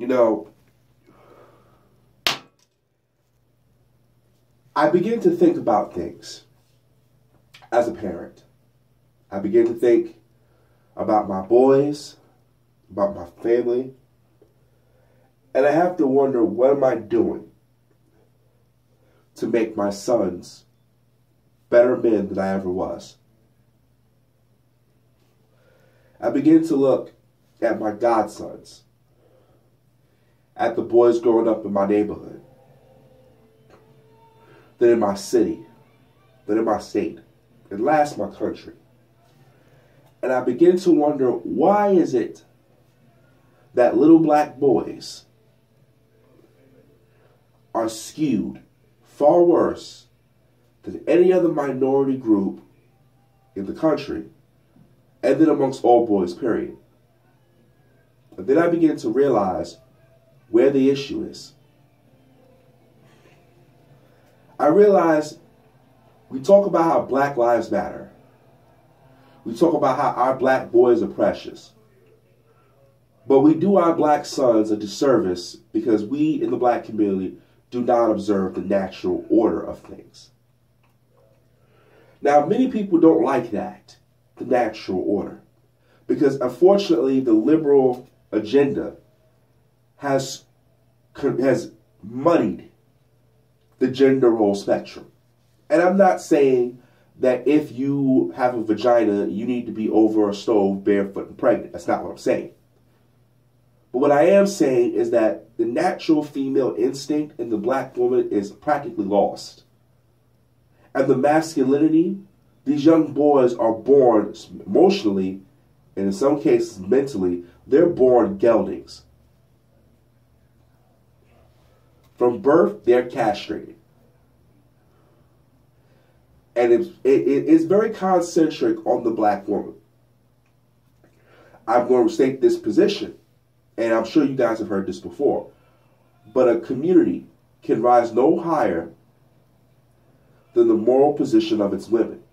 You know, I begin to think about things as a parent. I begin to think about my boys, about my family, and I have to wonder, what am I doing to make my sons better men than I ever was? I begin to look at my godsons, at the boys growing up in my neighborhood, then in my city, then in my state, and last my country. And I begin to wonder, why is it that little black boys are skewed far worse than any other minority group in the country, and then amongst all boys, period. And then I begin to realize where the issue is. I realize we talk about how Black Lives Matter. We talk about how our black boys are precious. But we do our black sons a disservice because we in the black community do not observe the natural order of things. Now, many people don't like that, the natural order, because unfortunately the liberal agenda has muddied the gender role spectrum. And I'm not saying that if you have a vagina, you need to be over a stove, barefoot, and pregnant. That's not what I'm saying. But what I am saying is that the natural female instinct in the black woman is practically lost. And the masculinity, these young boys are born emotionally, and in some cases mentally, they're born geldings. From birth, they're castrated. And it's very concentric on the black woman. I'm going to state this position, and I'm sure you guys have heard this before, but a community can rise no higher than the moral position of its women.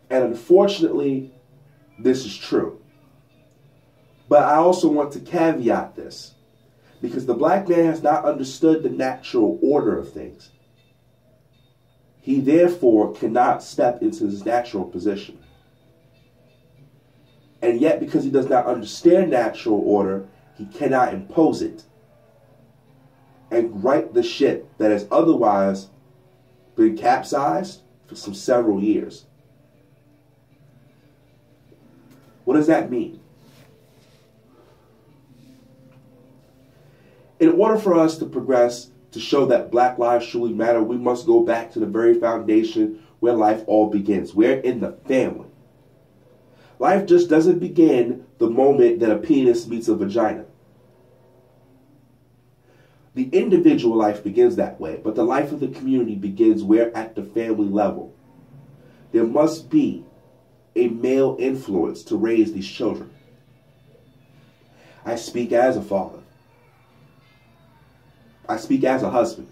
And unfortunately, this is true. But I also want to caveat this, because the black man has not understood the natural order of things. He therefore cannot step into his natural position. And yet, because he does not understand natural order, he cannot impose it and right the ship that has otherwise been capsized for some several years. What does that mean? In order for us to progress, to show that black lives truly matter, we must go back to the very foundation where life all begins. We're in the family. Life just doesn't begin the moment that a penis meets a vagina. The individual life begins that way, but the life of the community begins where at the family level. There must be a male influence to raise these children. I speak as a father. I speak as a husband.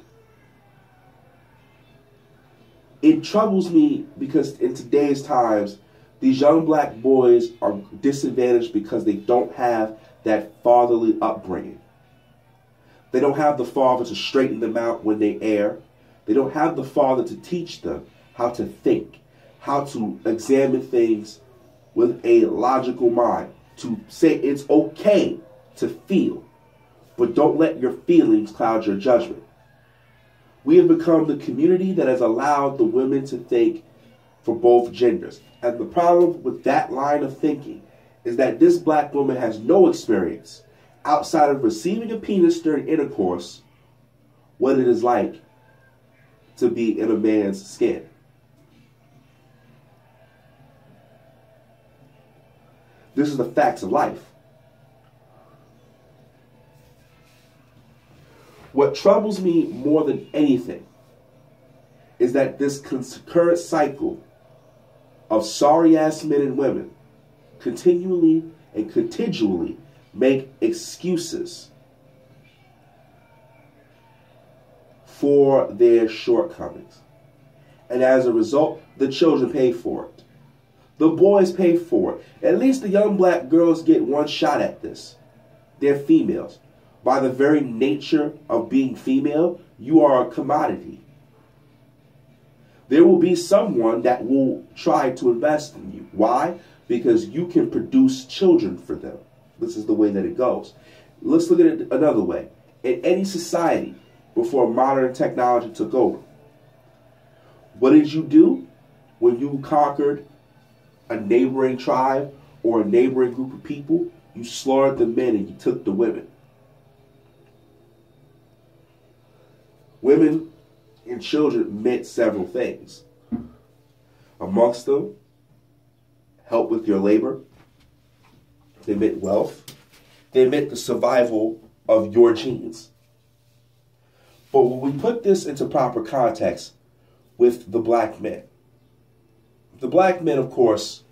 It troubles me because in today's times, these young black boys are disadvantaged because they don't have that fatherly upbringing. They don't have the father to straighten them out when they err. They don't have the father to teach them how to think, how to examine things with a logical mind, to say it's okay to feel, but don't let your feelings cloud your judgment. We have become the community that has allowed the women to think for both genders. And the problem with that line of thinking is that this black woman has no experience outside of receiving a penis during intercourse, what it is like to be in a man's skin. This is the facts of life. What troubles me more than anything is that this current cycle of sorry-ass men and women continually and continually make excuses for their shortcomings. And as a result, the children pay for it. The boys pay for it. At least the young black girls get one shot at this. They're females. By the very nature of being female, you are a commodity. There will be someone that will try to invest in you. Why? Because you can produce children for them. This is the way that it goes. Let's look at it another way. In any society, before modern technology took over, what did you do when you conquered a neighboring tribe or a neighboring group of people? You slaughtered the men and you took the women. Women and children meant several things. Amongst them, help with your labor. They meant wealth. They meant the survival of your genes. But when we put this into proper context with the black men, the black men, of course,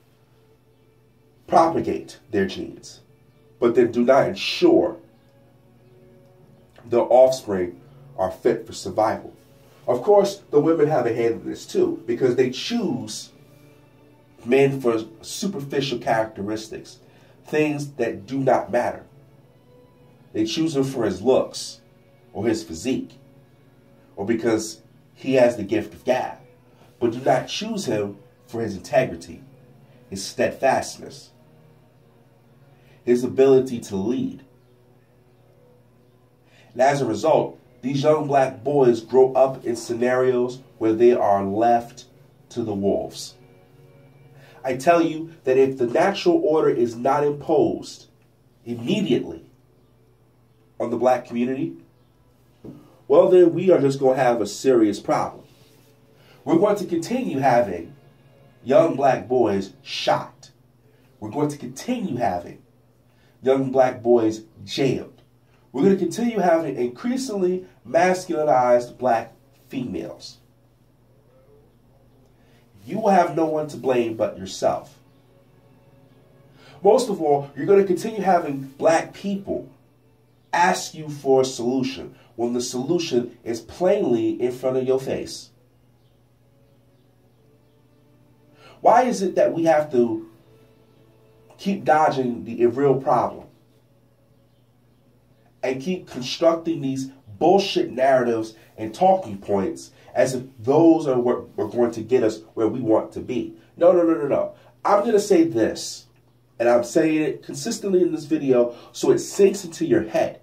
propagate their genes, but they do not ensure their offspring are fit for survival. Of course, the women have a hand in this too, because they choose men for superficial characteristics, things that do not matter. They choose him for his looks or his physique or because he has the gift of gab, but do not choose him for his integrity, his steadfastness, his ability to lead. And as a result, these young black boys grow up in scenarios where they are left to the wolves. I tell you that if the natural order is not imposed immediately on the black community, well, then we are just going to have a serious problem. We're going to continue having young black boys shot. We're going to continue having young black boys jailed. We're going to continue having increasingly masculinized black females. You will have no one to blame but yourself. Most of all, you're going to continue having black people ask you for a solution when the solution is plainly in front of your face. Why is it that we have to keep dodging the real problem and keep constructing these bullshit narratives and talking points as if those are what are going to get us where we want to be? No. I'm going to say this, and I'm saying it consistently in this video so it sinks into your head.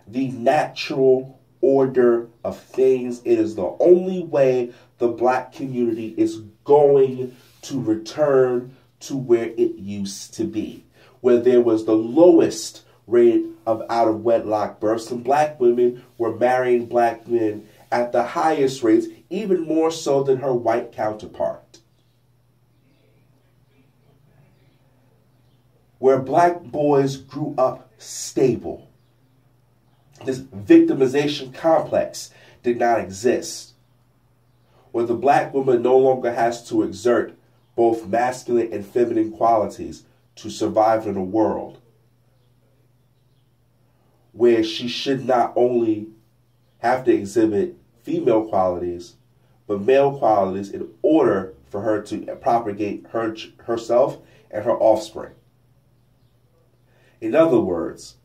The natural order of things, it is the only way the black community is going to return to where it used to be, where there was the lowest rate of out-of-wedlock births, and black women were marrying black men at the highest rates, even more so than her white counterpart. Where black boys grew up stable. This victimization complex did not exist. Where the black woman no longer has to exert both masculine and feminine qualities to survive in a world where she should not only have to exhibit female qualities, but male qualities in order for her to propagate herself and her offspring. In other words,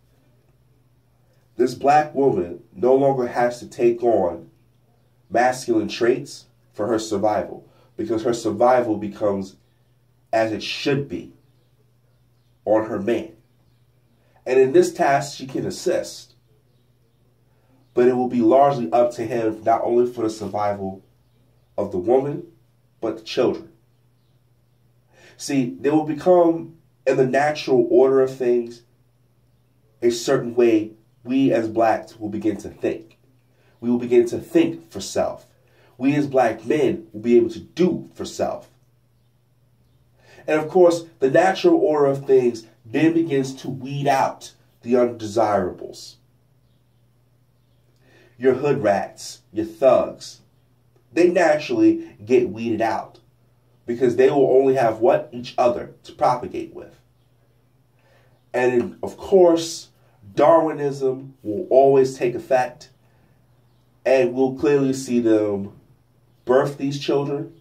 this black woman no longer has to take on masculine traits for her survival, because her survival becomes as it should be on her man. And in this task, she can assist, but it will be largely up to him, not only for the survival of the woman, but the children. See, there will become, in the natural order of things, a certain way we as blacks will begin to think. We will begin to think for self. We as black men will be able to do for self. And of course, the natural order of things then begins to weed out the undesirables. Your hood rats, your thugs, they naturally get weeded out because they will only have what? Each other to propagate with. And of course, Darwinism will always take effect, and we'll clearly see them birth these children,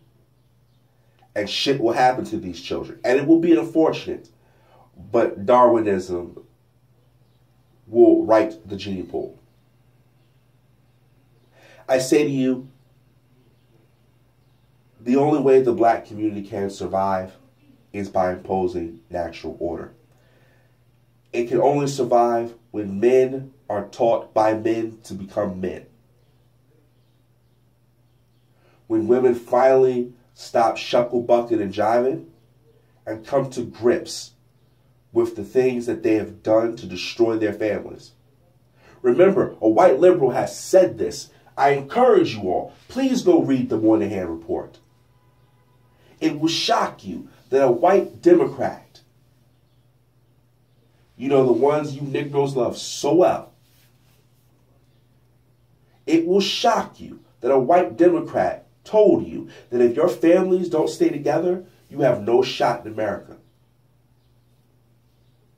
and shit will happen to these children. And it will be unfortunate, but Darwinism will right the gene pool. I say to you, the only way the black community can survive is by imposing natural order. It can only survive when men are taught by men to become men. When women finally stop shuckle-bucking and jiving and come to grips with the things that they have done to destroy their families. Remember, a white liberal has said this. I encourage you all, please go read the Moynihan Report. It will shock you that a white Democrat, you know, the ones you Negroes love so well, it will shock you that a white Democrat told you that if your families don't stay together, you have no shot in America.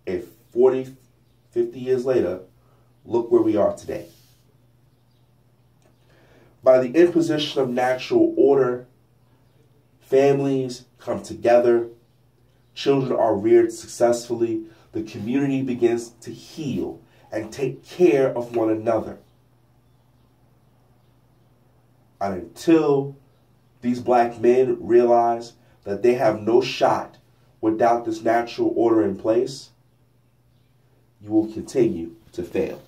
And 40, 50 years later, look where we are today. By the imposition of natural order, families come together, children are reared successfully, the community begins to heal and take care of one another. And until these black men realize that they have no shot without this natural order in place, you will continue to fail.